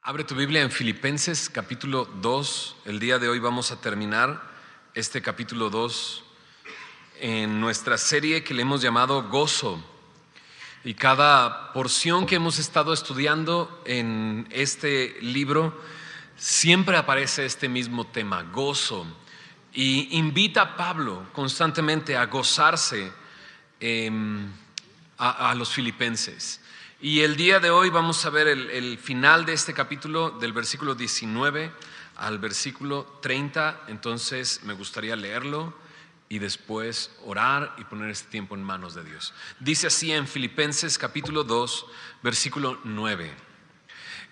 Abre tu Biblia en Filipenses capítulo 2. El día de hoy vamos a terminar este capítulo 2 en nuestra serie que le hemos llamado Gozo. Y cada porción que hemos estado estudiando en este libro siempre aparece este mismo tema, gozo. Y invita a Pablo constantemente a gozarse a los filipenses. Y el día de hoy vamos a ver el final de este capítulo, del versículo 19 al versículo 30. Entonces me gustaría leerlo y después orar y poner este tiempo en manos de Dios. Dice así en Filipenses capítulo 2, versículo 9: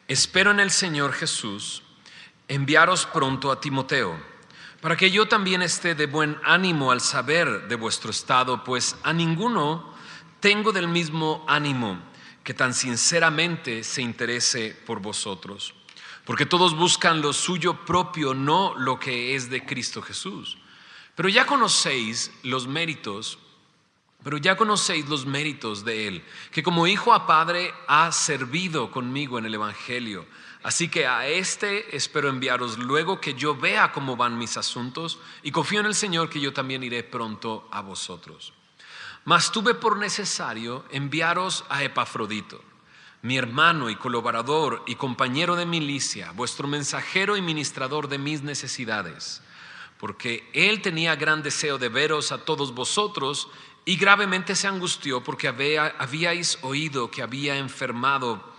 Espero en el Señor Jesús enviaros pronto a Timoteo, para que yo también esté de buen ánimo al saber de vuestro estado, pues a ninguno tengo del mismo ánimo que tan sinceramente se interese por vosotros, porque todos buscan lo suyo propio, no lo que es de Cristo Jesús. Pero ya conocéis los méritos de Él, que como hijo a padre ha servido conmigo en el Evangelio. Así que a este espero enviaros luego que yo vea cómo van mis asuntos, y confío en el Señor que yo también iré pronto a vosotros. Mas tuve por necesario enviaros a Epafrodito, mi hermano y colaborador y compañero de milicia, vuestro mensajero y ministrador de mis necesidades, porque él tenía gran deseo de veros a todos vosotros y gravemente se angustió porque habíais oído que había enfermado.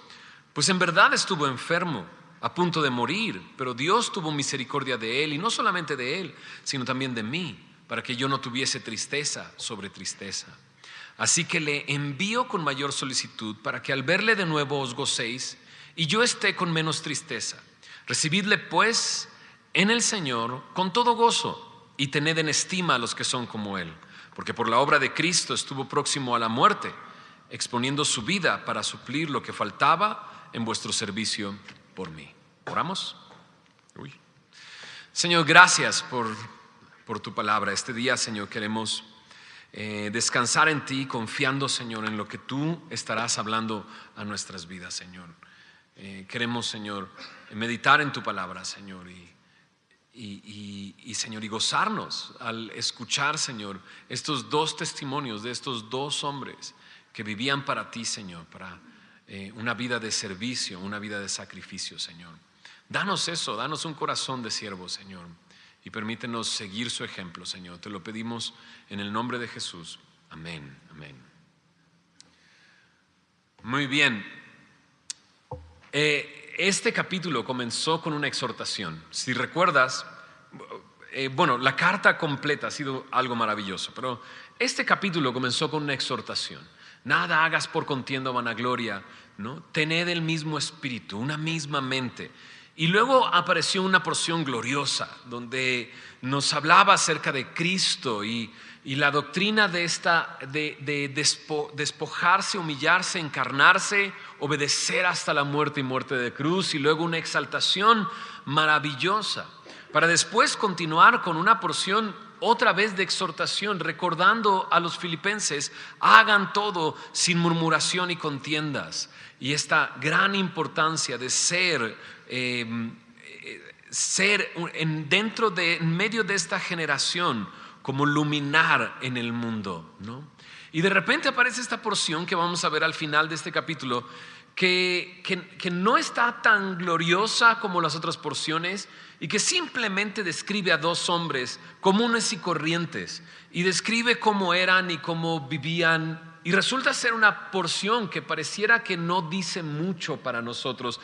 Pues en verdad estuvo enfermo, a punto de morir, pero Dios tuvo misericordia de él, y no solamente de él, sino también de mí, para que yo no tuviese tristeza sobre tristeza. Así que le envío con mayor solicitud, para que al verle de nuevo os gocéis y yo esté con menos tristeza. Recibidle pues en el Señor con todo gozo, y tened en estima a los que son como él, porque por la obra de Cristo estuvo próximo a la muerte, exponiendo su vida para suplir lo que faltaba en vuestro servicio por mí. ¿Oramos? Señor, gracias por tu palabra. Este día, Señor, queremos descansar en ti, confiando, Señor, en lo que tú estarás hablando a nuestras vidas, Señor. Queremos, Señor, meditar en tu palabra, Señor, Señor, y gozarnos al escuchar, Señor, estos dos testimonios de estos dos hombres que vivían para ti, Señor, para una vida de servicio, una vida de sacrificio, Señor. Danos eso, danos un corazón de siervo, Señor, y permítenos seguir su ejemplo, Señor. Te lo pedimos en el nombre de Jesús. Amén, amén. Muy bien. Este capítulo comenzó con una exhortación. Si recuerdas, la carta completa ha sido algo maravilloso, pero este capítulo comenzó con una exhortación. Nada hagas por contienda o vanagloria, ¿no? Tened el mismo espíritu, una misma mente. Y luego apareció una porción gloriosa donde nos hablaba acerca de Cristo y la doctrina de despojarse, humillarse, encarnarse, obedecer hasta la muerte y muerte de cruz, y luego una exaltación maravillosa, para después continuar con una porción otra vez de exhortación, recordando a los filipenses: hagan todo sin murmuración y contiendas. Y esta gran importancia de ser en medio de esta generación como luminar en el mundo, ¿no? Y de repente aparece esta porción que vamos a ver al final de este capítulo, que no está tan gloriosa como las otras porciones, y que simplemente describe a dos hombres comunes y corrientes, y describe cómo eran y cómo vivían. Y resulta ser una porción que pareciera que no dice mucho para nosotros,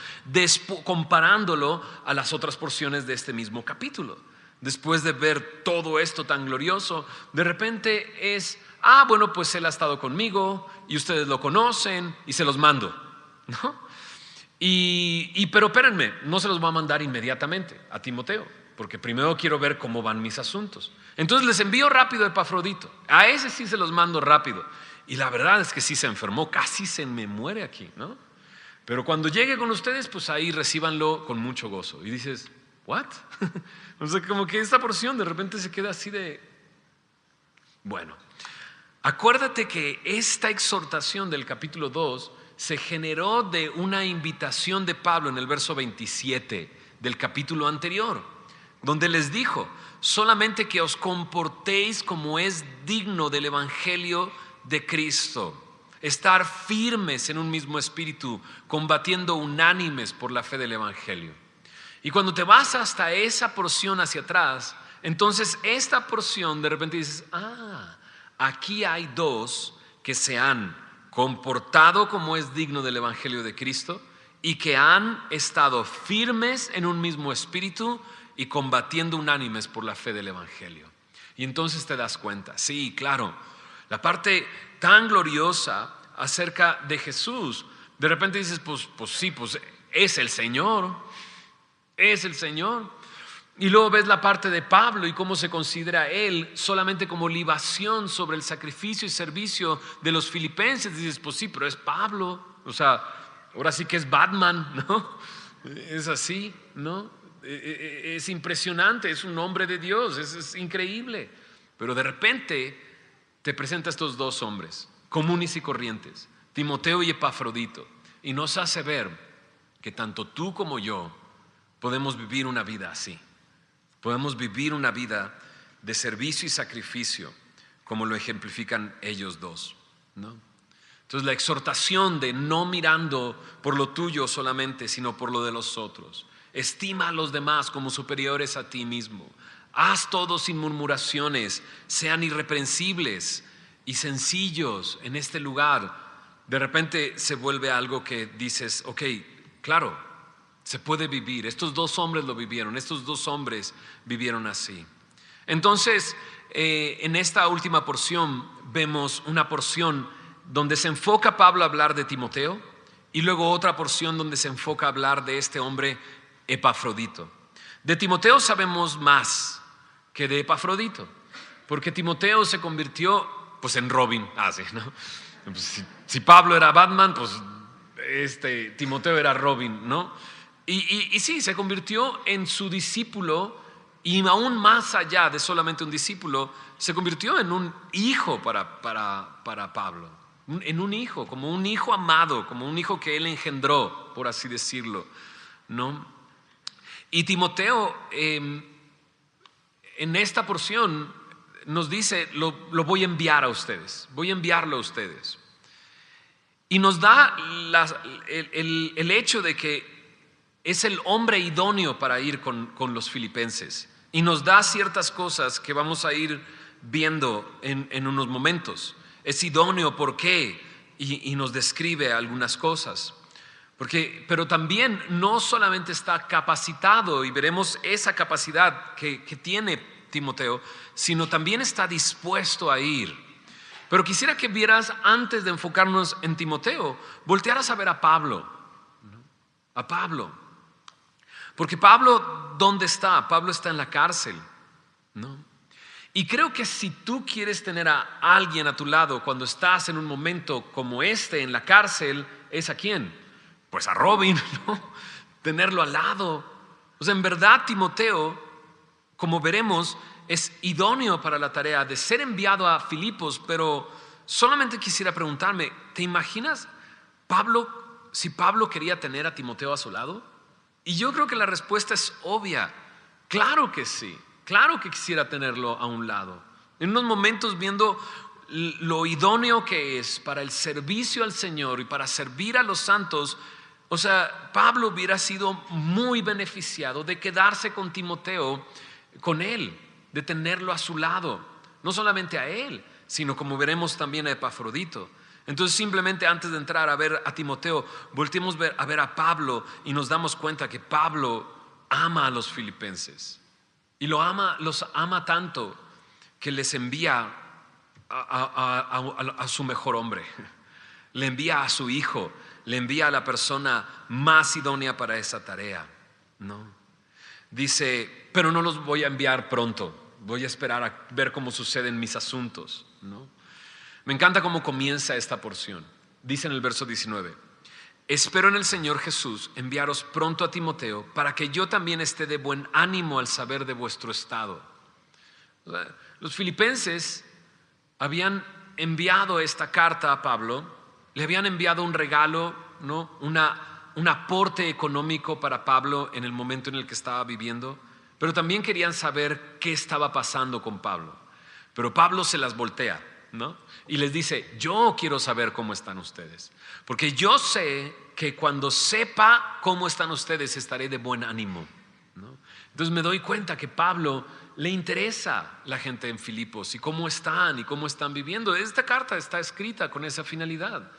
comparándolo a las otras porciones de este mismo capítulo. Después de ver todo esto tan glorioso, de repente es: pues él ha estado conmigo y ustedes lo conocen y se los mando, ¿no? Pero espérenme, no se los voy a mandar inmediatamente a Timoteo, porque primero quiero ver cómo van mis asuntos. Entonces les envío rápido a Epafrodito. A ese sí se los mando rápido. Y la verdad es que sí se enfermó, casi se me muere aquí, ¿no? Pero cuando llegue con ustedes, pues ahí recíbanlo con mucho gozo. Y dices: ¿what? O sea, como que esta porción de repente se queda así de... Bueno, acuérdate que esta exhortación del capítulo 2 se generó de una invitación de Pablo en el verso 27 del capítulo anterior, donde les dijo: solamente que os comportéis como es digno del evangelio de Cristo, estar firmes en un mismo espíritu, combatiendo unánimes por la fe del evangelio. Y cuando te vas hasta esa porción hacia atrás, entonces esta porción de repente dices: aquí hay dos que se han comportado como es digno del evangelio de Cristo y que han estado firmes en un mismo espíritu y combatiendo unánimes por la fe del evangelio. Y entonces te das cuenta, sí, claro, la parte tan gloriosa acerca de Jesús, de repente dices: pues sí, pues es el Señor, es el Señor. Y luego ves la parte de Pablo y cómo se considera él solamente como libación sobre el sacrificio y servicio de los filipenses. Y dices: pues sí, pero es Pablo, o sea, ahora sí que es Batman, ¿no? Es así, ¿no? Es impresionante, es un hombre de Dios, es increíble. Pero de repente te presenta a estos dos hombres comunes y corrientes, Timoteo y Epafrodito, y nos hace ver que tanto tú como yo podemos vivir una vida así. Podemos vivir una vida de servicio y sacrificio como lo ejemplifican ellos dos, ¿no? Entonces la exhortación de no mirando por lo tuyo solamente, sino por lo de los otros. Estima a los demás como superiores a ti mismo. Haz todo sin murmuraciones, sean irreprensibles y sencillos en este lugar. De repente se vuelve algo que dices: ok, claro, se puede vivir. Estos dos hombres lo vivieron, estos dos hombres vivieron así. Entonces, en esta última porción vemos una porción donde se enfoca Pablo a hablar de Timoteo y luego otra porción donde se enfoca a hablar de este hombre Epafrodito. De Timoteo sabemos más que de Epafrodito, porque Timoteo se convirtió pues en Robin, ¿no? Pues, si Pablo era Batman, pues Timoteo era Robin, ¿no? Y sí, se convirtió en su discípulo, y aún más allá de solamente un discípulo, se convirtió en un hijo para Pablo, en un hijo, como un hijo amado, como un hijo que él engendró, por así decirlo, ¿no? Y Timoteo en esta porción nos dice: lo voy a enviar a ustedes, voy a enviarlo a ustedes. Y nos da el hecho de que es el hombre idóneo para ir con los filipenses, y nos da ciertas cosas que vamos a ir viendo en unos momentos. Es idóneo, ¿por qué? Y nos describe algunas cosas. Pero también no solamente está capacitado, y veremos esa capacidad que tiene Timoteo, sino también está dispuesto a ir. Pero quisiera que vieras, antes de enfocarnos en Timoteo, voltearas a ver a Pablo, ¿no? A Pablo. Porque Pablo, ¿dónde está? Pablo está en la cárcel, ¿no? Y creo que si tú quieres tener a alguien a tu lado cuando estás en un momento como en la cárcel, ¿es a quién? Pues a Robin, ¿no? Tenerlo al lado. O sea, en verdad Timoteo, como veremos, es idóneo para la tarea de ser enviado a Filipos. Pero solamente quisiera preguntarme: ¿te imaginas si Pablo quería tener a Timoteo a su lado? Y yo creo que la respuesta es obvia. Claro que sí, claro que quisiera tenerlo a un lado. En unos momentos, viendo lo idóneo que es para el servicio al Señor y para servir a los santos, o sea, Pablo hubiera sido muy beneficiado de quedarse con Timoteo, con él, de tenerlo a su lado. No solamente a él, sino, como veremos, también a Epafrodito. Entonces, simplemente antes de entrar a ver a Timoteo, volteemos a ver a Pablo y nos damos cuenta que Pablo ama a los filipenses. Y los ama tanto que les envía a su mejor hombre. Le envía a su hijo, le envía a la persona más idónea para esa tarea, ¿no? Dice: pero no los voy a enviar pronto, voy a esperar a ver cómo suceden mis asuntos, ¿no? Me encanta cómo comienza esta porción. Dice en el verso 19: espero en el Señor Jesús enviaros pronto a Timoteo, para que yo también esté de buen ánimo al saber de vuestro estado. Los filipenses habían enviado esta carta a Pablo le habían enviado un regalo, ¿no? Un aporte económico para Pablo en el momento en el que estaba viviendo, pero también querían saber qué estaba pasando con Pablo. Pero Pablo se las voltea, ¿no? Y les dice: yo quiero saber cómo están ustedes, porque yo sé que cuando sepa cómo están ustedes estaré de buen ánimo, ¿no? Entonces me doy cuenta que Pablo le interesa la gente en Filipos y cómo están viviendo. Esta carta está escrita con esa finalidad.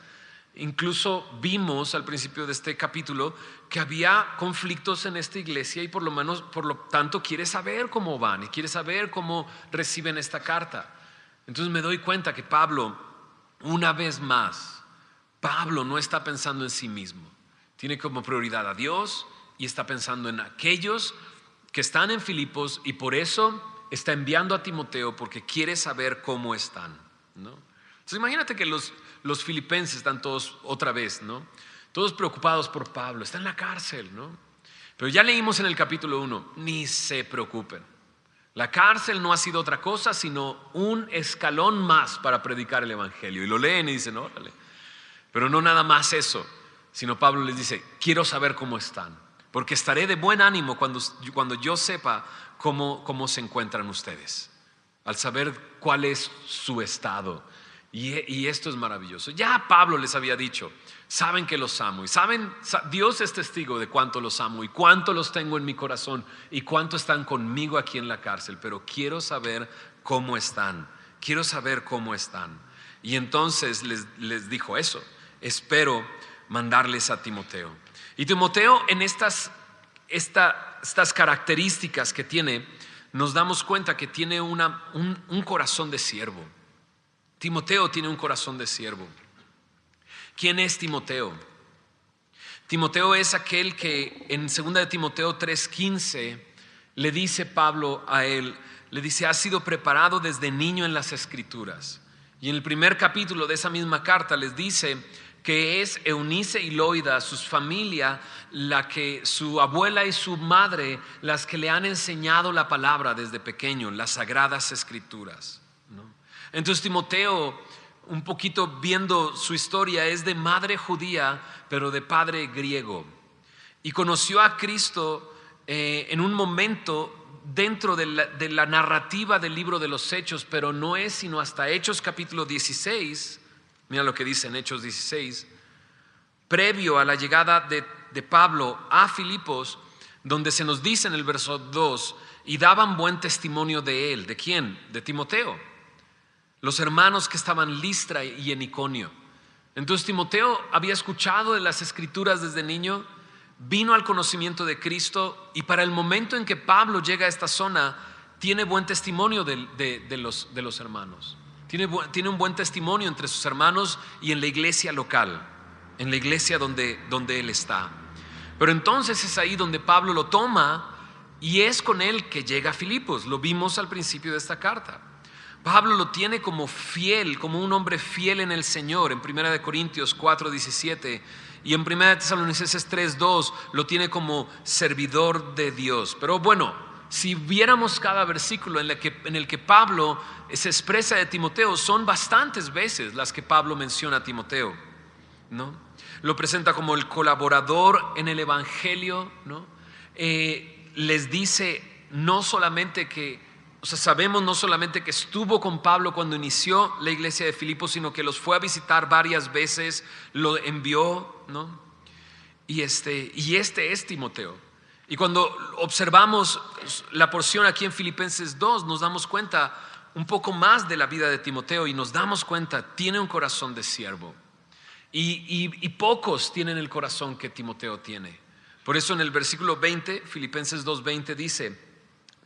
Incluso vimos al principio de este capítulo que había conflictos en esta iglesia y por lo tanto quiere saber cómo van y quiere saber cómo reciben esta carta. Entonces me doy cuenta que Pablo, una vez más, Pablo no está pensando en sí mismo. Tiene como prioridad a Dios y está pensando en aquellos que están en Filipos, y por eso está enviando a Timoteo, porque quiere saber cómo están, ¿no? Entonces imagínate que los filipenses están todos otra vez, ¿no? Todos preocupados por Pablo, está en la cárcel, ¿no? Pero ya leímos en el capítulo 1, ni se preocupen. La cárcel no ha sido otra cosa sino un escalón más para predicar el evangelio. Y lo leen y dicen: órale. Pero no nada más eso, sino Pablo les dice: quiero saber cómo están, porque estaré de buen ánimo cuando yo sepa cómo se encuentran ustedes, al saber cuál es su estado. Y esto es maravilloso. Ya Pablo les había dicho: saben que los amo, y Dios es testigo de cuánto los amo y cuánto los tengo en mi corazón y cuánto están conmigo aquí en la cárcel, pero quiero saber cómo están, quiero saber cómo están. Y entonces les dijo eso: espero mandarles a Timoteo. Y Timoteo, en estas características que tiene, nos damos cuenta que tiene un corazón de siervo. Timoteo tiene un corazón de siervo. ¿Quién es Timoteo? Timoteo es aquel que en 2 de Timoteo 3:15 le dice Pablo a él, le dice: has sido preparado desde niño en las Escrituras. Y en el primer capítulo de esa misma carta les dice que es Eunice y Loida, su familia, su abuela y su madre, las que le han enseñado la palabra desde pequeño, las sagradas Escrituras, ¿no? Entonces Timoteo, un poquito viendo su historia, es de madre judía pero de padre griego, y conoció a Cristo en un momento dentro de la narrativa del libro de los Hechos, pero no es sino hasta Hechos capítulo 16. Mira lo que dice en Hechos 16, previo a la llegada de Pablo a Filipos, donde se nos dice en el verso 2: y daban buen testimonio de él. ¿De quién? De Timoteo, los hermanos que estaban en Listra y en Iconio. Entonces Timoteo había escuchado de las Escrituras desde niño, vino al conocimiento de Cristo, y para el momento en que Pablo llega a esta zona, tiene buen testimonio de los hermanos. Tiene un buen testimonio entre sus hermanos y en la iglesia local, en la iglesia donde él está. Pero entonces es ahí donde Pablo lo toma, y es con él que llega a Filipos. Lo vimos al principio de esta carta. Pablo lo tiene como fiel, como un hombre fiel en el Señor, en 1 Corintios 4:17, y en 1 Tesalonicenses 3:2 lo tiene como servidor de Dios. Pero bueno, si viéramos cada versículo en el que Pablo se expresa de Timoteo, son bastantes veces las que Pablo menciona a Timoteo, ¿no? Lo presenta como el colaborador en el evangelio, ¿no? Les dice no solamente sabemos no solamente que estuvo con Pablo cuando inició la iglesia de Filipos, sino que los fue a visitar varias veces, lo envió, ¿no? Y este es Timoteo. Y cuando observamos la porción aquí en Filipenses 2, nos damos cuenta un poco más de la vida de Timoteo, y nos damos cuenta, tiene un corazón de siervo. Y pocos tienen el corazón que Timoteo tiene. Por eso en el versículo 20, Filipenses 2:20 dice: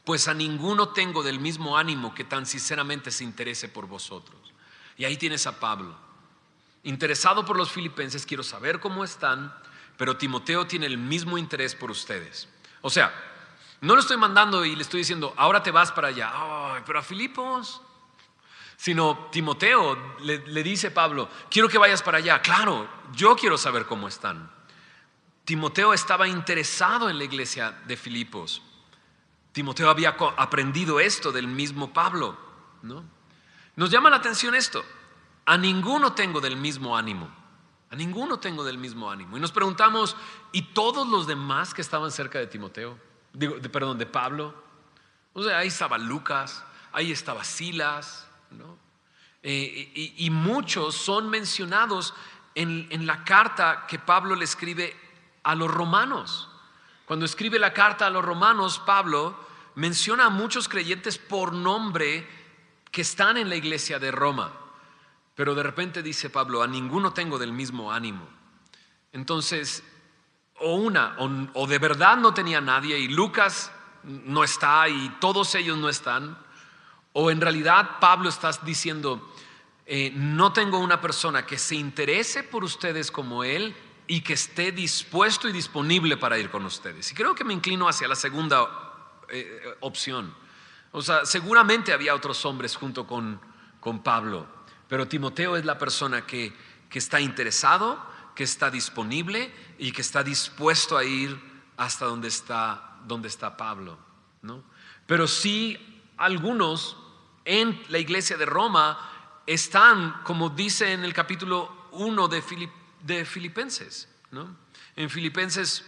pues a ninguno tengo del mismo ánimo que tan sinceramente se interese por vosotros. Y ahí tienes a Pablo, interesado por los filipenses, quiero saber cómo están, pero Timoteo tiene el mismo interés por ustedes. O sea, no lo estoy mandando y le estoy diciendo: ahora te vas para allá, pero a Filipos. Sino Timoteo le dice Pablo: quiero que vayas para allá. Claro, yo quiero saber cómo están. Timoteo estaba interesado en la iglesia de Filipos. Timoteo había aprendido esto del mismo Pablo, ¿no? Nos llama la atención esto: a ninguno tengo del mismo ánimo. A ninguno tengo del mismo ánimo. Y nos preguntamos, ¿y todos los demás que estaban cerca de Timoteo? De Pablo. O sea, ahí estaba Lucas, ahí estaba Silas, ¿no? Y muchos son mencionados en la carta que Pablo le escribe a los romanos. Cuando escribe la carta a los romanos, Pablo menciona a muchos creyentes por nombre que están en la iglesia de Roma. Pero de repente dice Pablo, a ninguno tengo del mismo ánimo. Entonces, o de verdad no tenía nadie y Lucas no está y todos ellos no están, o en realidad Pablo está diciendo, no tengo una persona que se interese por ustedes como él y que esté dispuesto y disponible para ir con ustedes. Y creo que me inclino hacia la segunda opción. O sea, seguramente había otros hombres junto con Pablo, pero Timoteo es la persona que está interesado, que está disponible y que está dispuesto a ir hasta donde está Pablo, ¿no? Pero sí, algunos en la iglesia de Roma están, como dice en el capítulo 1 de Filipenses, ¿no? En Filipenses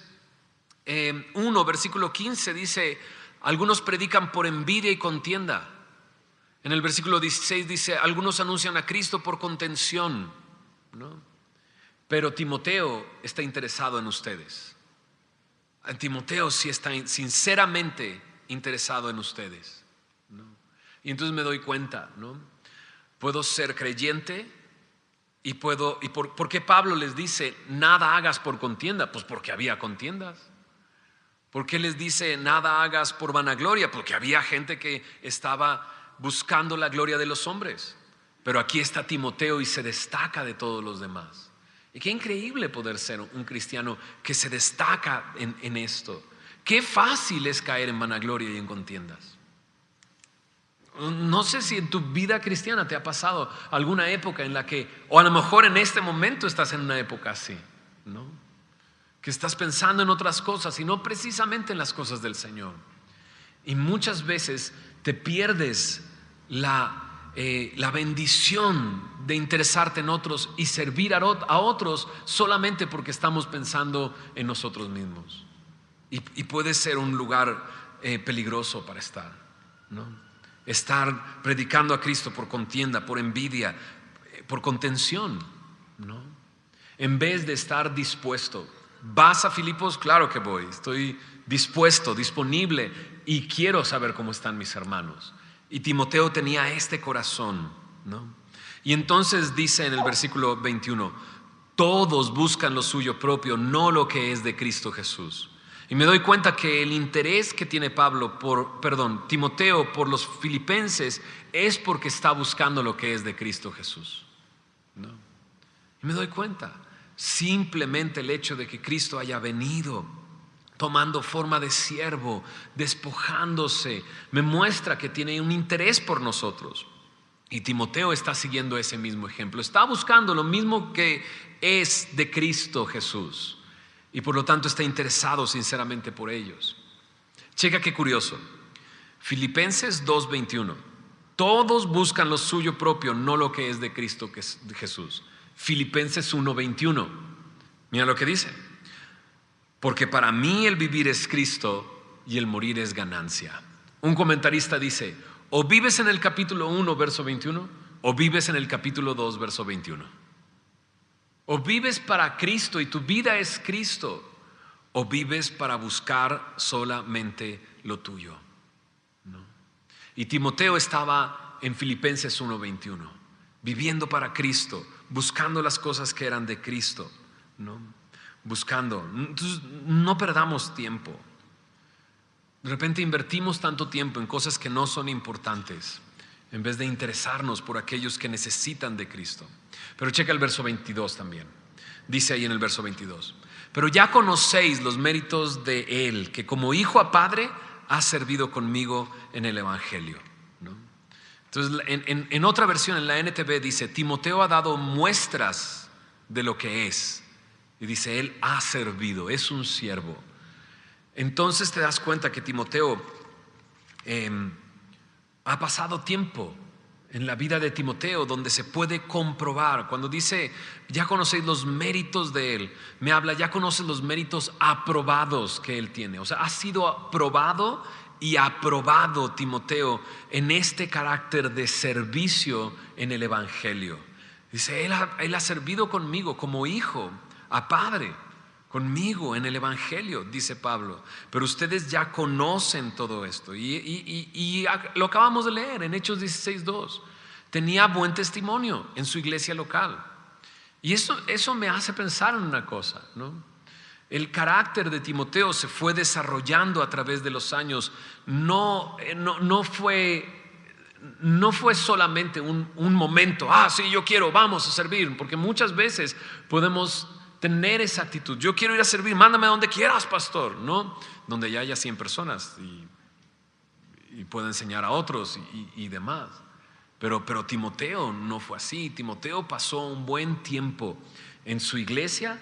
1, versículo 15 dice, algunos predican por envidia y contienda. En el versículo 16 dice, algunos anuncian a Cristo por contención, ¿no? Pero Timoteo está interesado en ustedes. Timoteo sí está sinceramente interesado en ustedes, ¿no? Y entonces me doy cuenta, ¿no? Puedo ser creyente ¿por qué Pablo les dice nada hagas por contienda? Pues porque había contiendas. ¿Por qué les dice nada hagas por vanagloria? Porque había gente que estaba buscando la gloria de los hombres. Pero aquí está Timoteo y se destaca de todos los demás. Y qué increíble poder ser un cristiano que se destaca en esto. Qué fácil es caer en vanagloria y en contiendas. No sé si en tu vida cristiana te ha pasado alguna época en la que, o a lo mejor en este momento estás en una época así, ¿no? Que estás pensando en otras cosas y no precisamente en las cosas del Señor. Y muchas veces te pierdes la bendición de interesarte en otros y servir a otros solamente porque estamos pensando en nosotros mismos. Y puede ser un lugar peligroso para estar, ¿no? Estar predicando a Cristo por contienda, por envidia, por contención, ¿no? En vez de estar dispuesto. ¿Vas a Filipos? Claro que voy. Estoy dispuesto, disponible y quiero saber cómo están mis hermanos. Y Timoteo tenía este corazón, ¿no? Y entonces dice en el versículo 21, todos buscan lo suyo propio, no lo que es de Cristo Jesús. Y me doy cuenta que el interés que tiene Timoteo por los filipenses es porque está buscando lo que es de Cristo Jesús, ¿no? Y me doy cuenta, simplemente el hecho de que Cristo haya venido tomando forma de siervo, despojándose, me muestra que tiene un interés por nosotros. Y Timoteo está siguiendo ese mismo ejemplo, está buscando lo mismo que es de Cristo Jesús. Y por lo tanto está interesado sinceramente por ellos. Checa qué curioso. Filipenses 2:21. Todos buscan lo suyo propio, no lo que es de Cristo Jesús. Filipenses 1:21. Mira lo que dice. Porque para mí el vivir es Cristo y el morir es ganancia. Un comentarista dice, o vives en el capítulo 1, verso 21, o vives en el capítulo 2, verso 21. O vives para Cristo y tu vida es Cristo, o vives para buscar solamente lo tuyo, ¿no? Y Timoteo estaba en Filipenses 1:21, viviendo para Cristo, buscando las cosas que eran de Cristo, ¿no? Buscando. Entonces, no perdamos tiempo. De repente invertimos tanto tiempo en cosas que no son importantes, en vez de interesarnos por aquellos que necesitan de Cristo. Pero checa el verso 22 también. Dice ahí en el verso 22, pero ya conocéis los méritos de Él, que como hijo a padre ha servido conmigo en el Evangelio, ¿no? Entonces en otra versión, en la NTV dice, Timoteo ha dado muestras de lo que es. Y dice, Él ha servido, es un siervo. Entonces te das cuenta que Timoteo ha pasado tiempo en la vida de Timoteo, donde se puede comprobar. Cuando dice, ya conocéis los méritos de él, me habla, ya conoces los méritos aprobados que él tiene. O sea, ha sido aprobado y aprobado Timoteo en este carácter de servicio en el evangelio. Dice, él ha servido conmigo como hijo a padre, conmigo en el evangelio, dice Pablo. Pero ustedes ya conocen todo esto. Y lo acabamos de leer en Hechos 16:2. Tenía buen testimonio en su iglesia local. Y eso me hace pensar en una cosa, ¿no? El carácter de Timoteo se fue desarrollando a través de los años. No fue solamente un momento, sí, yo quiero, vamos a servir. Porque muchas veces podemos tener esa actitud. Yo quiero ir a servir, mándame a donde quieras, pastor, ¿no? Donde ya haya 100 personas y pueda enseñar a otros y demás. Pero Timoteo no fue así. Timoteo pasó un buen tiempo en su iglesia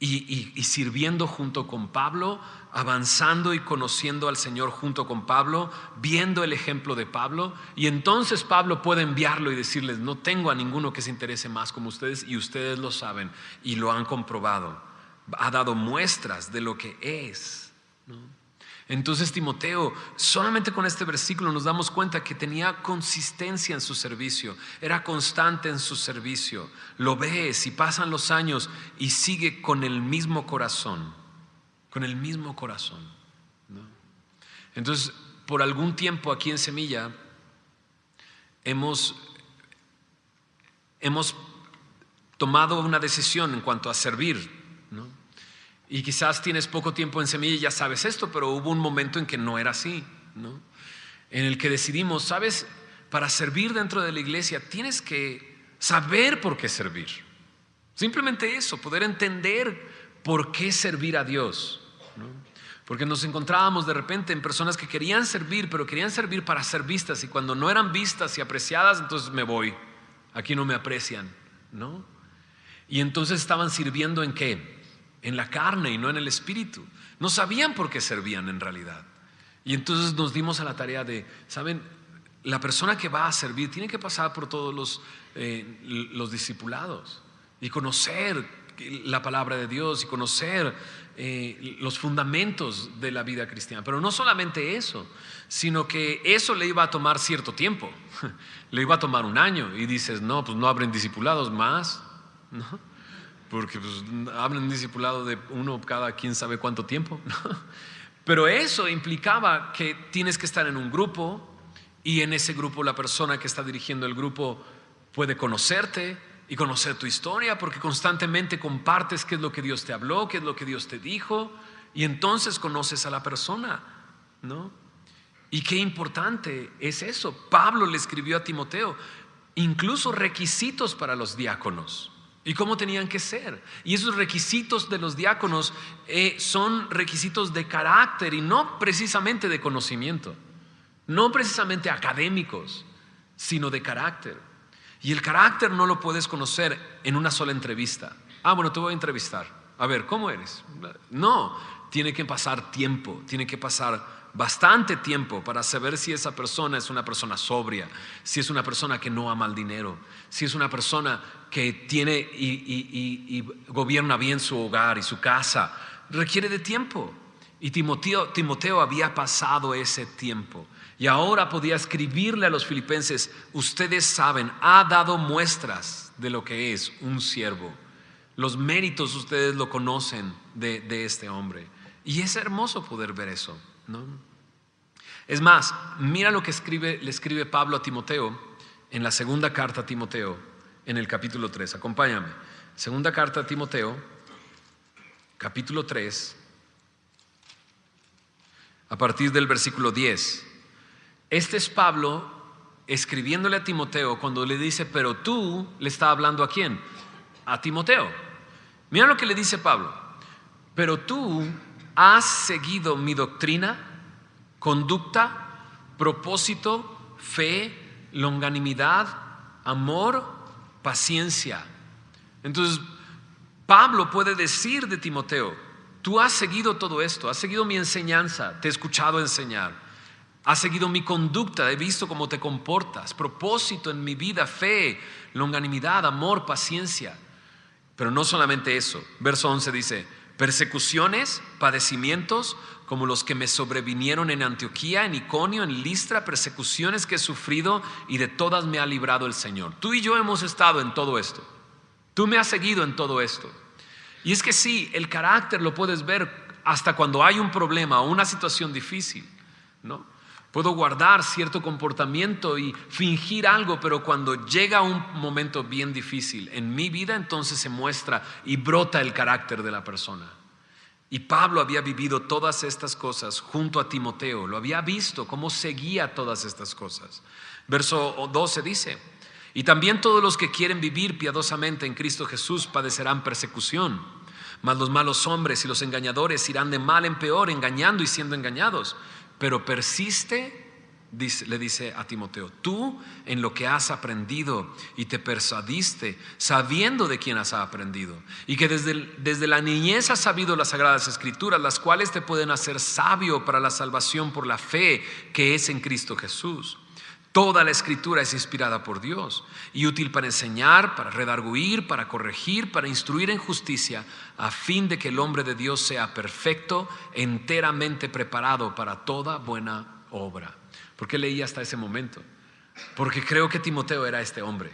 y sirviendo junto con Pablo, avanzando y conociendo al Señor junto con Pablo, viendo el ejemplo de Pablo. Y entonces Pablo puede enviarlo y decirles, no tengo a ninguno que se interese más como ustedes, y ustedes lo saben y lo han comprobado. Ha dado muestras de lo que es, ¿no? Entonces Timoteo, solamente con este versículo nos damos cuenta que tenía consistencia en su servicio, era constante en su servicio. Lo ves y pasan los años y sigue con el mismo corazón, ¿no? Entonces, por algún tiempo aquí en Semilla hemos tomado una decisión en cuanto a servir, ¿no? Y quizás tienes poco tiempo en Semilla y ya sabes esto, pero hubo un momento en que no era así, ¿no? En el que decidimos, ¿sabes? Para servir dentro de la iglesia tienes que saber por qué servir. Simplemente eso, poder entender por qué servir a Dios, ¿no? Porque nos encontrábamos de repente en personas que querían servir, pero querían servir para ser vistas, y cuando no eran vistas y apreciadas, entonces me voy, aquí no me aprecian, ¿no? Y entonces estaban sirviendo ¿en qué? En la carne y no en el espíritu. No sabían por qué servían en realidad. Y entonces nos dimos a la tarea de, ¿saben? La persona que va a servir tiene que pasar por todos los discipulados y conocer la palabra de Dios y conocer los fundamentos de la vida cristiana. Pero no solamente eso, sino que eso le iba a tomar cierto tiempo. Le iba a tomar un año. Y dices, no, pues no abren discipulados más, ¿no? Porque pues, hablan discipulado de uno cada quién sabe cuánto tiempo, ¿no? Pero eso implicaba que tienes que estar en un grupo, y en ese grupo la persona que está dirigiendo el grupo puede conocerte y conocer tu historia, porque constantemente compartes qué es lo que Dios te habló, qué es lo que Dios te dijo, y entonces conoces a la persona, ¿no? Y qué importante es eso. Pablo le escribió a Timoteo incluso requisitos para los diáconos y cómo tenían que ser. Y esos requisitos de los diáconos son requisitos de carácter y no precisamente de conocimiento, no precisamente académicos, sino de carácter. Y el carácter no lo puedes conocer en una sola entrevista. Bueno, te voy a entrevistar. A ver, ¿cómo eres? No, tiene que pasar tiempo, tiene que pasar bastante tiempo para saber si esa persona es una persona sobria, si es una persona que no ama el dinero, si es una persona que tiene y gobierna bien su hogar y su casa. Requiere de tiempo. Y Timoteo había pasado ese tiempo y ahora podía escribirle a los filipenses, ustedes saben, ha dado muestras de lo que es un siervo. Los méritos ustedes lo conocen de este hombre. Y es hermoso poder ver eso, ¿no? Es más, mira lo que le escribe Pablo a Timoteo en la segunda carta a Timoteo, en el capítulo 3. Acompáñame. Segunda carta a Timoteo, capítulo 3, a partir del versículo 10. Este es Pablo escribiéndole a Timoteo cuando le dice, pero tú, le está hablando ¿a quién? A Timoteo. Mira lo que le dice Pablo. Pero tú has seguido mi doctrina, conducta, propósito, fe, longanimidad, amor, paciencia. Entonces Pablo puede decir de Timoteo, tú has seguido todo esto, has seguido mi enseñanza, te he escuchado enseñar, Has seguido mi conducta, he visto cómo te comportas, propósito en mi vida, fe, longanimidad, amor, paciencia. Pero no solamente eso. Verso 11 dice: persecuciones, padecimientos, como los que me sobrevinieron en Antioquía, en Iconio, en Listra, persecuciones que he sufrido, y de todas me ha librado el Señor. Tú y yo hemos estado en todo esto. Tú me has seguido en todo esto. Y es que sí, el carácter lo puedes ver hasta cuando hay un problema o una situación difícil, ¿no? Puedo guardar cierto comportamiento y fingir algo, pero cuando llega un momento bien difícil en mi vida, entonces se muestra y brota el carácter de la persona. Y Pablo había vivido todas estas cosas junto a Timoteo, lo había visto cómo seguía todas estas cosas. Verso 12 dice: y también todos los que quieren vivir piadosamente en Cristo Jesús padecerán persecución, mas los malos hombres y los engañadores irán de mal en peor, engañando y siendo engañados. Pero persiste, le dice a Timoteo, tú en lo que has aprendido y te persuadiste, sabiendo de quién has aprendido, y que desde la niñez has sabido las sagradas escrituras, las cuales te pueden hacer sabio para la salvación por la fe que es en Cristo Jesús. Toda la escritura es inspirada por Dios y útil para enseñar, para redarguir, para corregir, para instruir en justicia, a fin de que el hombre de Dios sea perfecto, enteramente preparado para toda buena obra. ¿Por qué leí hasta ese momento? Porque creo que Timoteo era este hombre,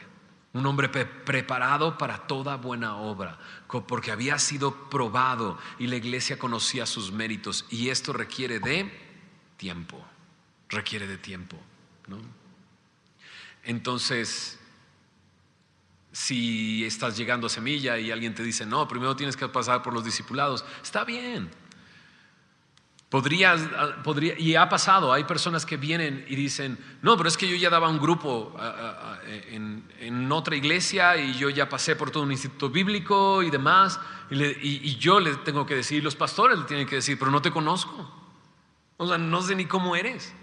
un hombre preparado para toda buena obra, porque había sido probado y la iglesia conocía sus méritos, y esto requiere de tiempo, ¿no? Entonces, si estás llegando a Semilla y alguien te dice, no, primero tienes que pasar por los discipulados, está bien. Podría, y ha pasado, hay personas que vienen y dicen, no, pero es que yo ya daba un grupo en otra iglesia y yo ya pasé por todo un instituto bíblico y demás, y yo le tengo que decir, los pastores le tienen que decir, pero no te conozco, o sea, no sé ni cómo eres.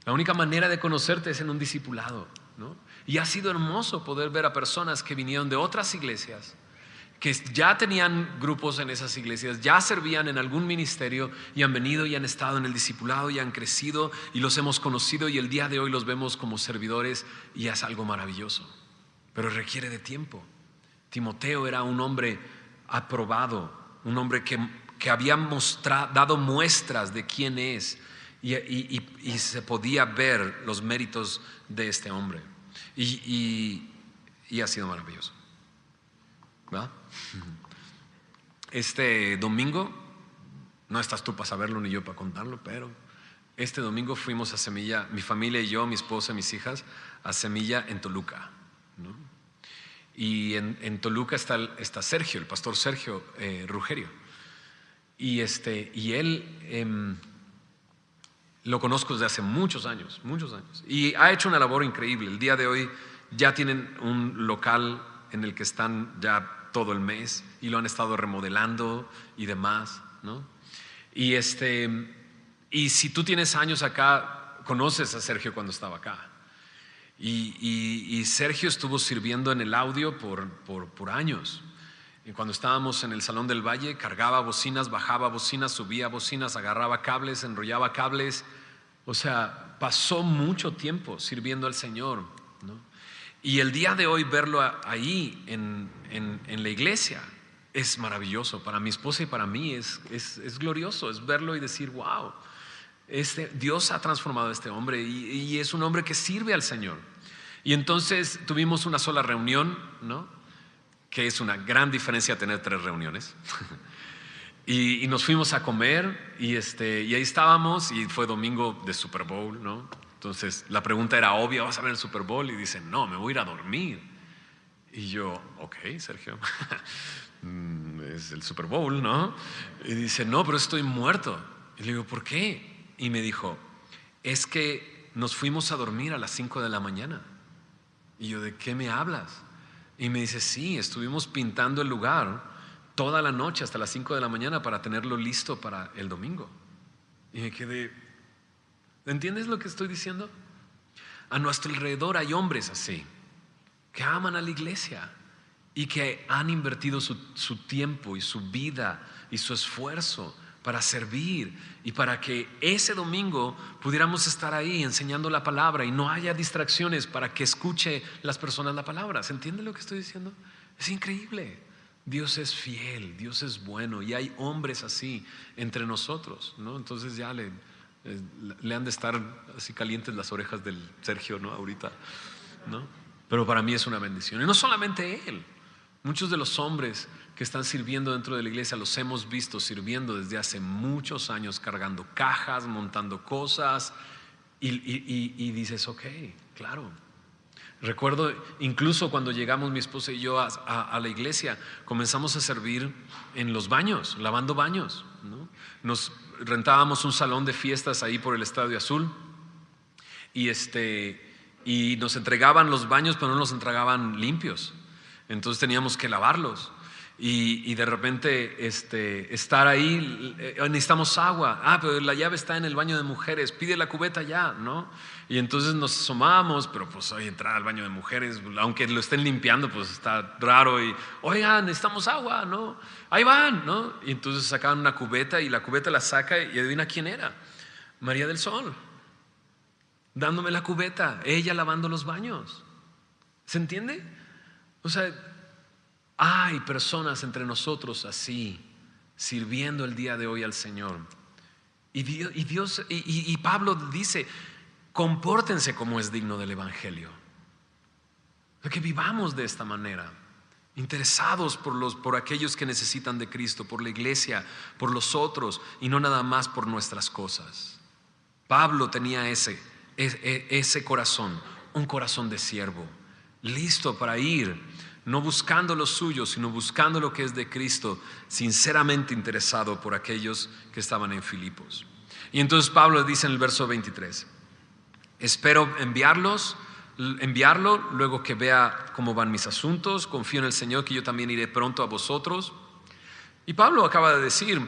La única manera de conocerte es en un discipulado, ¿no? Y ha sido hermoso poder ver a personas que vinieron de otras iglesias, que ya tenían grupos en esas iglesias, ya servían en algún ministerio y han venido y han estado en el discipulado y han crecido y los hemos conocido, y el día de hoy los vemos como servidores y es algo maravilloso, pero requiere de tiempo. Timoteo era un hombre aprobado, un hombre que había dado muestras de quién es. Y se podía ver los méritos de este hombre, y ha sido maravilloso, ¿verdad? Este domingo, no estás tú para saberlo ni yo para contarlo, pero este domingo fuimos a Semilla, mi familia y yo, mi esposa y mis hijas, a Semilla en Toluca, ¿no? Y en Toluca está Sergio, el pastor Sergio Rugerio, y él lo conozco desde hace muchos años, y ha hecho una labor increíble. El día de hoy ya tienen un local en el que están ya todo el mes y lo han estado remodelando y demás, ¿no? Y si tú tienes años acá, conoces a Sergio cuando estaba acá. Y Sergio estuvo sirviendo en el audio por años. Y cuando estábamos en el Salón del Valle, cargaba bocinas, bajaba bocinas, subía bocinas, agarraba cables, enrollaba cables. O sea, pasó mucho tiempo sirviendo al Señor, ¿no? Y el día de hoy verlo ahí en la iglesia es maravilloso. Para mi esposa y para mí es glorioso, es verlo y decir, wow, Dios ha transformado a este hombre y es un hombre que sirve al Señor. Y entonces tuvimos una sola reunión, ¿no? Que es una gran diferencia tener 3 reuniones. y nos fuimos a comer y ahí estábamos, y fue domingo de Super Bowl, ¿no? Entonces la pregunta era obvia, ¿vas a ver el Super Bowl? Y dicen, no, me voy a ir a dormir. Y yo, ok, Sergio, es el Super Bowl, ¿no? Y dice, no, pero estoy muerto. Y le digo, ¿por qué? Y me dijo, es que nos fuimos a dormir a las 5 de la mañana. Y yo, ¿de qué me hablas? Y me dice, sí, estuvimos pintando el lugar toda la noche hasta las 5 de la mañana para tenerlo listo para el domingo. Y me quedé, ¿entiendes lo que estoy diciendo? A nuestro alrededor hay hombres así, que aman a la iglesia y que han invertido su tiempo y su vida y su esfuerzo para servir y para que ese domingo pudiéramos estar ahí enseñando la palabra y no haya distracciones para que escuche las personas la palabra. ¿Se entiende lo que estoy diciendo? Es increíble. Dios es fiel, Dios es bueno y hay hombres así entre nosotros, ¿no? Entonces ya le han de estar así calientes las orejas del Sergio, ¿no? Ahorita, ¿no? Pero para mí es una bendición. Y no solamente él, muchos de los hombres que están sirviendo dentro de la iglesia los hemos visto sirviendo desde hace muchos años, cargando cajas, montando cosas y dices, ok, claro. Recuerdo incluso cuando llegamos mi esposa y yo a la iglesia, comenzamos a servir en los baños, lavando baños, ¿no? Nos rentábamos un salón de fiestas ahí por el Estadio Azul y nos entregaban los baños, pero no nos entregaban limpios. Entonces teníamos que lavarlos. Y de repente estar ahí, necesitamos agua. Pero la llave está en el baño de mujeres, pide la cubeta ya, ¿no? Y entonces nos asomamos, pero pues hoy entrar al baño de mujeres, aunque lo estén limpiando, pues está raro. Y oigan, necesitamos agua, ¿no? Ahí van, ¿no? Y entonces sacaban una cubeta y la cubeta la saca y adivina quién era. María del Sol, dándome la cubeta, ella lavando los baños. ¿Se entiende? O sea, hay personas entre nosotros así, sirviendo el día de hoy al Señor. Y Pablo dice, compórtense como es digno del Evangelio. Que vivamos de esta manera, interesados por aquellos que necesitan de Cristo, por la iglesia, por los otros, y no nada más por nuestras cosas. Pablo tenía ese corazón, un corazón de siervo, listo para ir, no buscando lo suyo, sino buscando lo que es de Cristo, sinceramente interesado por aquellos que estaban en Filipos. Y entonces Pablo dice en el verso 23, espero enviarlo luego que vea cómo van mis asuntos, confío en el Señor que yo también iré pronto a vosotros. Y Pablo acaba de decir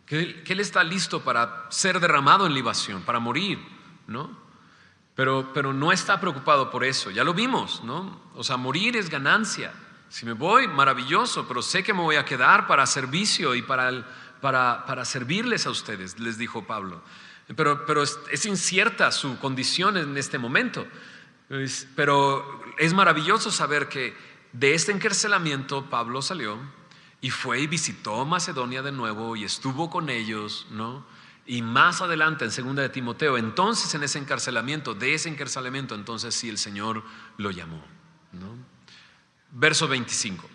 que él está listo para ser derramado en libación, para morir, ¿no? Pero no está preocupado por eso, ya lo vimos, ¿no? O sea, morir es ganancia. Si me voy, maravilloso, pero sé que me voy a quedar para servicio y para servirles a ustedes, les dijo Pablo. Pero es incierta su condición en este momento. Pero es maravilloso saber que de este encarcelamiento Pablo salió y fue y visitó Macedonia de nuevo y estuvo con ellos, ¿no? Y más adelante en 2 de Timoteo, entonces en ese encarcelamiento, entonces sí el Señor lo llamó, ¿no? Verso 25.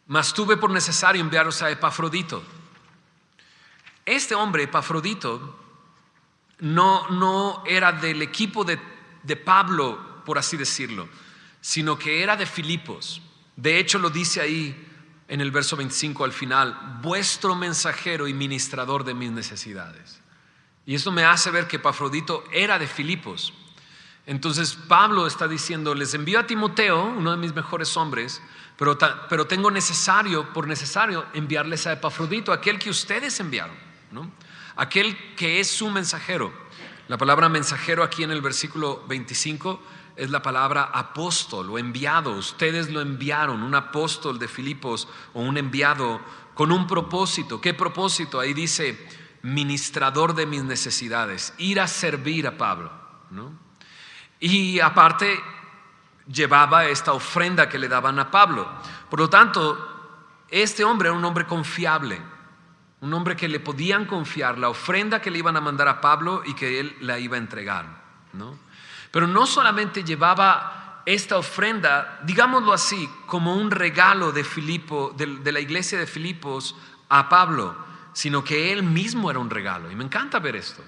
Mas tuve por necesario enviaros a Epafrodito. Este hombre, Epafrodito, no era del equipo de Pablo, por así decirlo, sino que era de Filipos. De hecho lo dice ahí en el verso 25 al final, vuestro mensajero y ministrador de mis necesidades. Y esto me hace ver que Epafrodito era de Filipos. Entonces Pablo está diciendo, les envío a Timoteo, uno de mis mejores hombres, pero tengo por necesario enviarles a Epafrodito, aquel que ustedes enviaron, ¿no? Aquel que es su mensajero. La palabra mensajero aquí en el versículo 25 es la palabra apóstol o enviado. Ustedes lo enviaron, un apóstol de Filipos o un enviado con un propósito. ¿Qué propósito? Ahí dice, ministrador de mis necesidades, ir a servir a Pablo, ¿no? Y aparte llevaba esta ofrenda que le daban a Pablo. Por lo tanto, este hombre era un hombre confiable, un hombre que le podían confiar la ofrenda que le iban a mandar a Pablo y que él la iba a entregar, ¿no? Pero no solamente llevaba esta ofrenda, digámoslo así, como un regalo de la iglesia de Filipos a Pablo, sino que él mismo era un regalo. Y me encanta ver esto.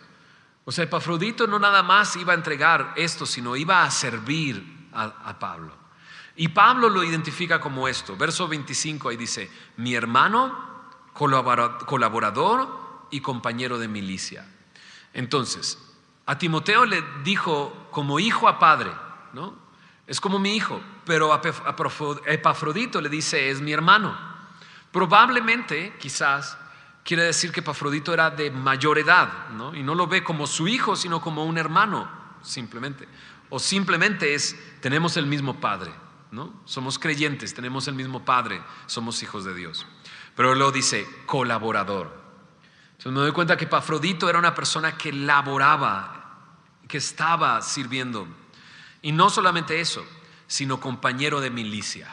O sea, Epafrodito no nada más iba a entregar esto, sino iba a servir a Pablo. Y Pablo lo identifica como esto. Verso 25 ahí dice, mi hermano, colaborador y compañero de milicia. Entonces, a Timoteo le dijo como hijo a padre, ¿no? Es como mi hijo, pero a Epafrodito le dice, es mi hermano. Probablemente, quizás, quiere decir que Epafrodito era de mayor edad, ¿no? Y no lo ve como su hijo, sino como un hermano, simplemente. O simplemente tenemos el mismo padre, ¿no? Somos creyentes, tenemos el mismo padre, somos hijos de Dios. Pero luego dice colaborador. Entonces me doy cuenta que Epafrodito era una persona que laboraba, que estaba sirviendo. Y no solamente eso, sino compañero de milicia.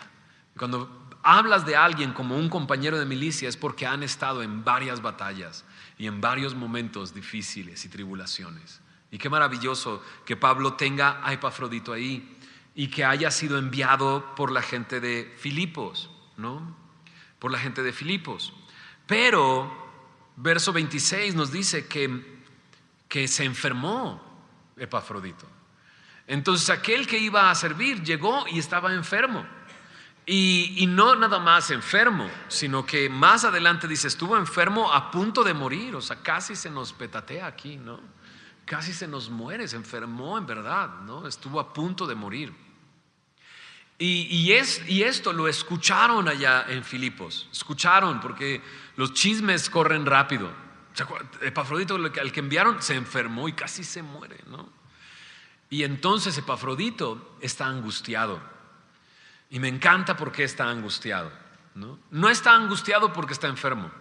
Cuando hablas de alguien como un compañero de milicia es porque han estado en varias batallas y en varios momentos difíciles y tribulaciones. Y qué maravilloso que Pablo tenga a Epafrodito ahí y que haya sido enviado por la gente de Filipos, ¿no? Por la gente de Filipos. Pero verso 26 nos dice que se enfermó Epafrodito. Entonces aquel que iba a servir llegó y estaba enfermo. Y no nada más enfermo, sino que más adelante dice, estuvo enfermo a punto de morir. O sea, casi se nos petatea aquí, ¿no? Casi se nos muere, se enfermó en verdad, ¿no? Estuvo a punto de morir. Y esto lo escucharon allá en Filipos. Escucharon porque los chismes corren rápido. Epafrodito, al que enviaron, se enfermó y casi se muere, ¿no? Y entonces Epafrodito está angustiado. Y me encanta porque está angustiado, ¿no? No está angustiado porque está enfermo.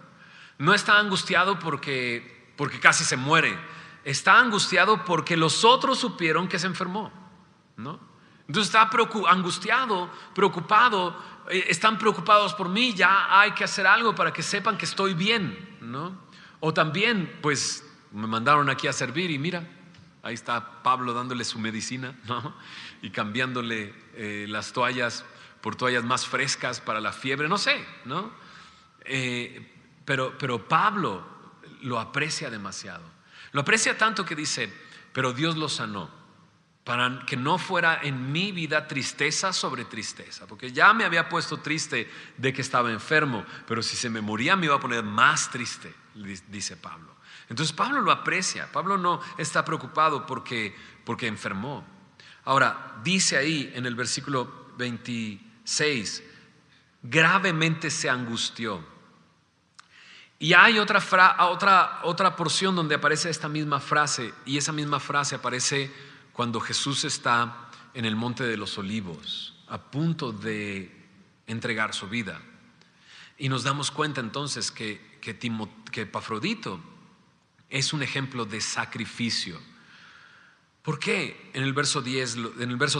No está angustiado porque casi se muere. Está angustiado porque los otros supieron que se enfermó, ¿no? Entonces está angustiado, preocupado. Están preocupados por mí. Ya hay que hacer algo para que sepan que estoy bien, ¿no? O también, pues me mandaron aquí a servir y mira, ahí está Pablo dándole su medicina, ¿no? Y cambiándole las toallas por toallas más frescas para la fiebre, no sé, ¿no? Pero Pablo lo aprecia demasiado. Lo aprecia tanto que dice, pero Dios lo sanó para que no fuera en mi vida tristeza sobre tristeza, porque ya me había puesto triste de que estaba enfermo, pero si se me moría me iba a poner más triste, dice Pablo. Entonces Pablo lo aprecia. Pablo no está preocupado porque enfermó. Ahora, dice ahí en el versículo 26, gravemente se angustió. Y hay otra porción donde aparece esta misma frase, y esa misma frase aparece cuando Jesús está en el Monte de los Olivos, a punto de entregar su vida. Y nos damos cuenta entonces que Epafrodito es un ejemplo de sacrificio. ¿Por qué? En el verso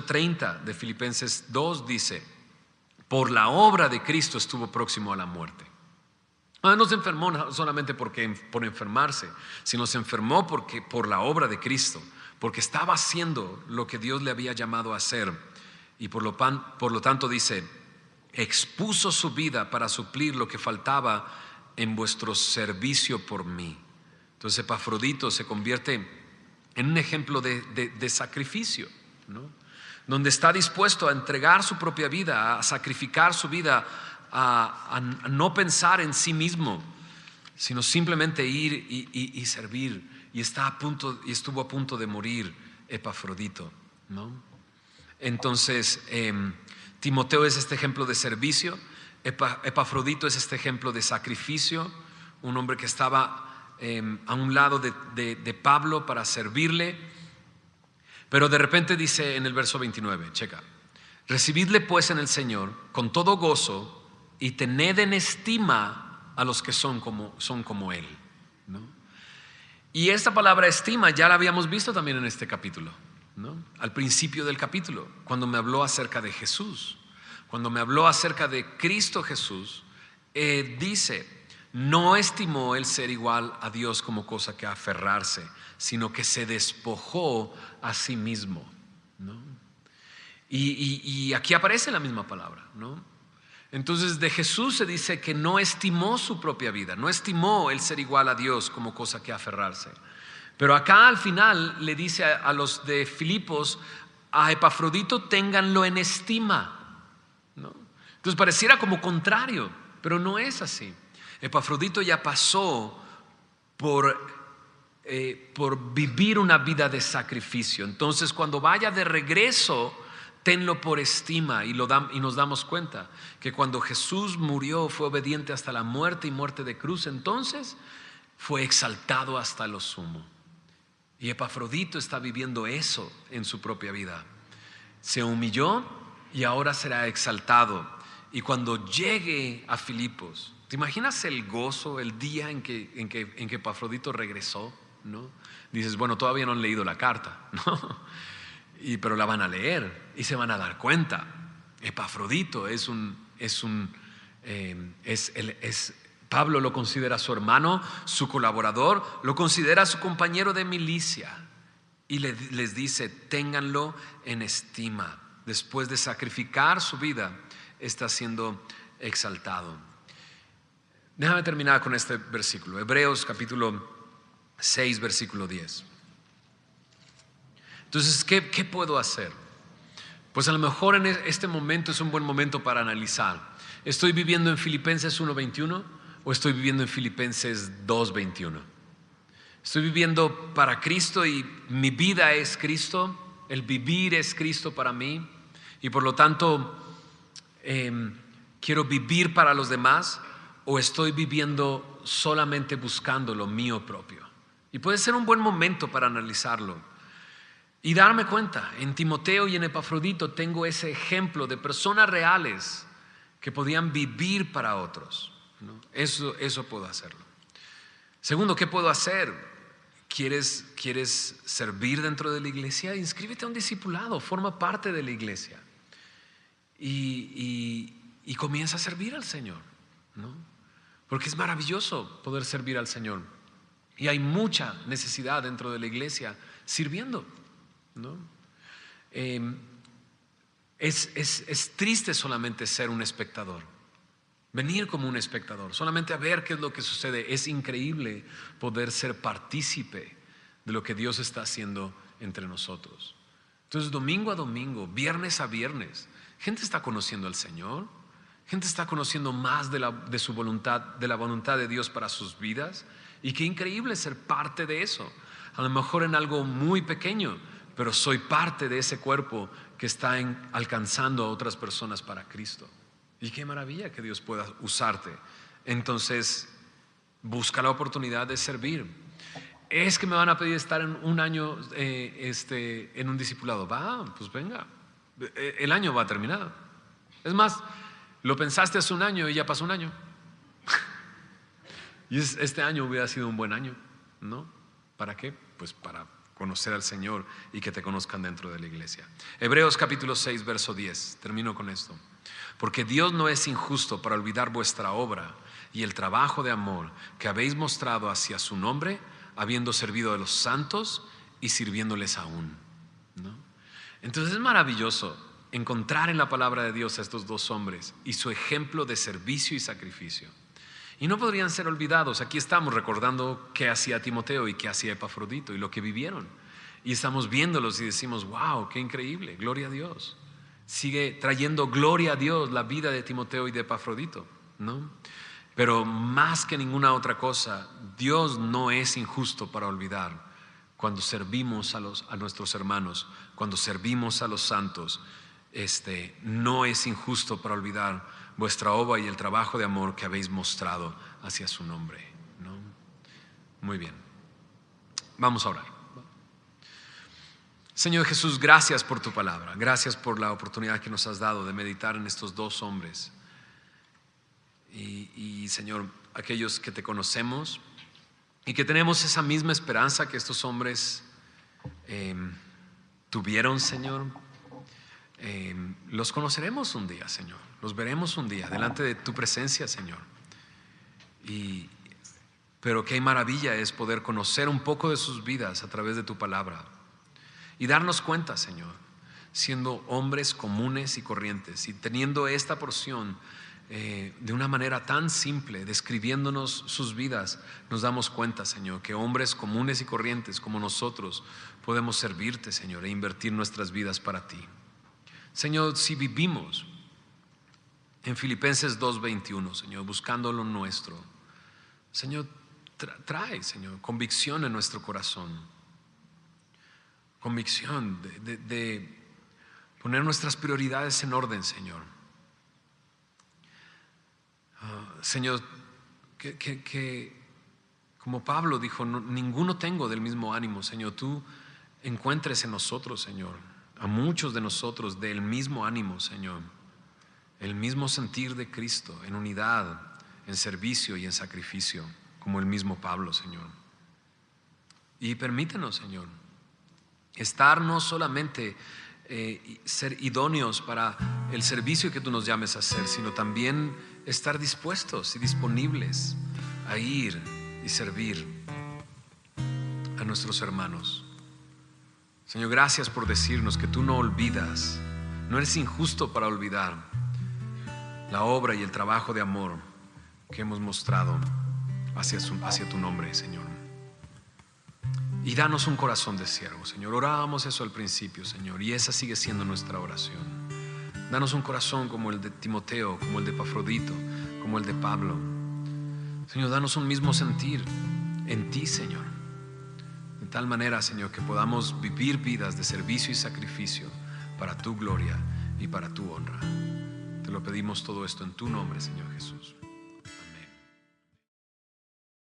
30 de Filipenses 2 dice, por la obra de Cristo estuvo próximo a la muerte. No se enfermó no solamente por enfermarse, sino se enfermó por la obra de Cristo, porque estaba haciendo lo que Dios le había llamado a hacer. Y por lo tanto dice, expuso su vida para suplir lo que faltaba en vuestro servicio por mí. Entonces Epafrodito se convierte en un ejemplo de sacrificio, ¿no? Donde está dispuesto a entregar su propia vida, a sacrificar su vida, a no pensar en sí mismo, sino simplemente ir y servir. Y estuvo a punto de morir Epafrodito, ¿no? Entonces Timoteo es este ejemplo de servicio. Epafrodito es este ejemplo de sacrificio, un hombre que estaba a un lado de Pablo para servirle. Pero de repente dice en el verso 29, checa, recibidle pues en el Señor con todo gozo y tened en estima a los que son como Él, ¿no? Y esta palabra estima ya la habíamos visto también en este capítulo, ¿no? Al principio del capítulo, cuando me habló acerca de Jesús, cuando me habló acerca de Cristo Jesús, dice, no estimó el ser igual a Dios como cosa que aferrarse, sino que se despojó a sí mismo, ¿no? Y aquí aparece la misma palabra, ¿no? Entonces de Jesús se dice que no estimó su propia vida, no estimó el ser igual a Dios como cosa que aferrarse. Pero acá al final le dice a los de Filipos, a Epafrodito ténganlo en estima, ¿no? Entonces pareciera como contrario, pero no es así. Epafrodito ya pasó por vivir una vida de sacrificio. Entonces cuando vaya de regreso, tenlo por estima. Y nos damos cuenta que cuando Jesús murió, fue obediente hasta la muerte y muerte de cruz, entonces fue exaltado hasta lo sumo. Y Epafrodito está viviendo eso en su propia vida. Se humilló y ahora será exaltado. Y cuando llegue a Filipos, ¿Te imaginas el gozo el día en que Epafrodito regresó? ¿No? Dices, bueno, todavía no han leído la carta, ¿no? Pero la van a leer y se van a dar cuenta. Epafrodito Pablo lo considera su hermano, su colaborador, lo considera su compañero de milicia y les dice, ténganlo en estima. Después de sacrificar su vida, está siendo exaltado. Déjame terminar con este versículo, Hebreos capítulo 6, versículo 10. Entonces, ¿qué puedo hacer? Pues a lo mejor en este momento es un buen momento para analizar. ¿Estoy viviendo en Filipenses 1:21 o estoy viviendo en Filipenses 2:21? ¿Estoy viviendo para Cristo y mi vida es Cristo? ¿El vivir es Cristo para mí? Y por lo tanto, ¿quiero vivir para los demás o estoy viviendo solamente buscando lo mío propio? Y puede ser un buen momento para analizarlo y darme cuenta. En Timoteo y en Epafrodito tengo ese ejemplo de personas reales que podían vivir para otros, ¿no? Eso puedo hacerlo. Segundo, ¿qué puedo hacer? ¿Quieres servir dentro de la iglesia? Inscríbete a un discipulado, forma parte de la iglesia y comienza a servir al Señor, ¿no? Porque es maravilloso poder servir al Señor y hay mucha necesidad dentro de la iglesia sirviendo, ¿no? Es triste solamente ser un espectador, venir como un espectador, solamente a ver qué es lo que sucede. Es increíble poder ser partícipe de lo que Dios está haciendo entre nosotros. Entonces, domingo a domingo, viernes a viernes, gente está conociendo al Señor, gente está conociendo más de su voluntad, de la voluntad de Dios para sus vidas. Y qué increíble ser parte de eso. A lo mejor en algo muy pequeño, pero soy parte de ese cuerpo que está alcanzando a otras personas para Cristo. Y qué maravilla que Dios pueda usarte. Entonces, busca la oportunidad de servir. Es que me van a pedir estar en un año en un discipulado. Pues venga, el año va a terminar. Es más, lo pensaste hace un año y ya pasó un año. Y este año hubiera sido un buen año, ¿no? ¿Para qué? Pues para conocer al Señor y que te conozcan dentro de la iglesia. Hebreos capítulo 6, verso 10. Termino con esto. Porque Dios no es injusto para olvidar vuestra obra y el trabajo de amor que habéis mostrado hacia su nombre, habiendo servido a los santos y sirviéndoles aún, ¿no? Entonces es maravilloso encontrar en la palabra de Dios a estos dos hombres y su ejemplo de servicio y sacrificio. Y no podrían ser olvidados. Aquí estamos recordando qué hacía Timoteo y qué hacía Epafrodito y lo que vivieron. Y estamos viéndolos y decimos, wow, qué increíble, gloria a Dios. Sigue trayendo gloria a Dios la vida de Timoteo y de Epafrodito, ¿no? Pero más que ninguna otra cosa, Dios no es injusto para olvidar cuando servimos a nuestros hermanos, cuando servimos a los santos. No es injusto para olvidar vuestra obra y el trabajo de amor que habéis mostrado hacia su nombre, ¿no? Muy bien, vamos a orar. Señor Jesús, gracias por tu palabra, gracias por la oportunidad que nos has dado de meditar en estos dos hombres. Y Señor, aquellos que te conocemos y que tenemos esa misma esperanza que estos hombres tuvieron, Señor, los conoceremos un día, Señor, los veremos un día delante de tu presencia, Señor. Pero qué maravilla es poder conocer un poco de sus vidas a través de tu palabra y darnos cuenta, Señor, siendo hombres comunes y corrientes y teniendo esta porción de una manera tan simple, describiéndonos sus vidas, nos damos cuenta, Señor, que hombres comunes y corrientes como nosotros podemos servirte, Señor, e invertir nuestras vidas para ti. Señor, si vivimos en Filipenses 2:21, Señor, buscando lo nuestro, Señor, trae, Señor, convicción en nuestro corazón, convicción de poner nuestras prioridades en orden, Señor. Señor, que como Pablo dijo, ninguno tengo del mismo ánimo, Señor, tú encuentres en nosotros, Señor, a muchos de nosotros del mismo ánimo, Señor, el mismo sentir de Cristo, en unidad, en servicio y en sacrificio, como el mismo Pablo, Señor. Y permítenos, Señor, estar no solamente ser idóneos para el servicio que tú nos llames a hacer, sino también estar dispuestos y disponibles a ir y servir a nuestros hermanos. Señor, gracias por decirnos que tú no olvidas, no eres injusto para olvidar la obra y el trabajo de amor que hemos mostrado hacia tu nombre, Señor. Y danos un corazón de siervo, Señor. Orábamos eso al principio, Señor, y esa sigue siendo nuestra oración. Danos un corazón como el de Timoteo, como el de Epafrodito, como el de Pablo. Señor, danos un mismo sentir en ti, Señor. De tal manera, Señor, que podamos vivir vidas de servicio y sacrificio para tu gloria y para tu honra. Te lo pedimos todo esto en tu nombre, Señor Jesús.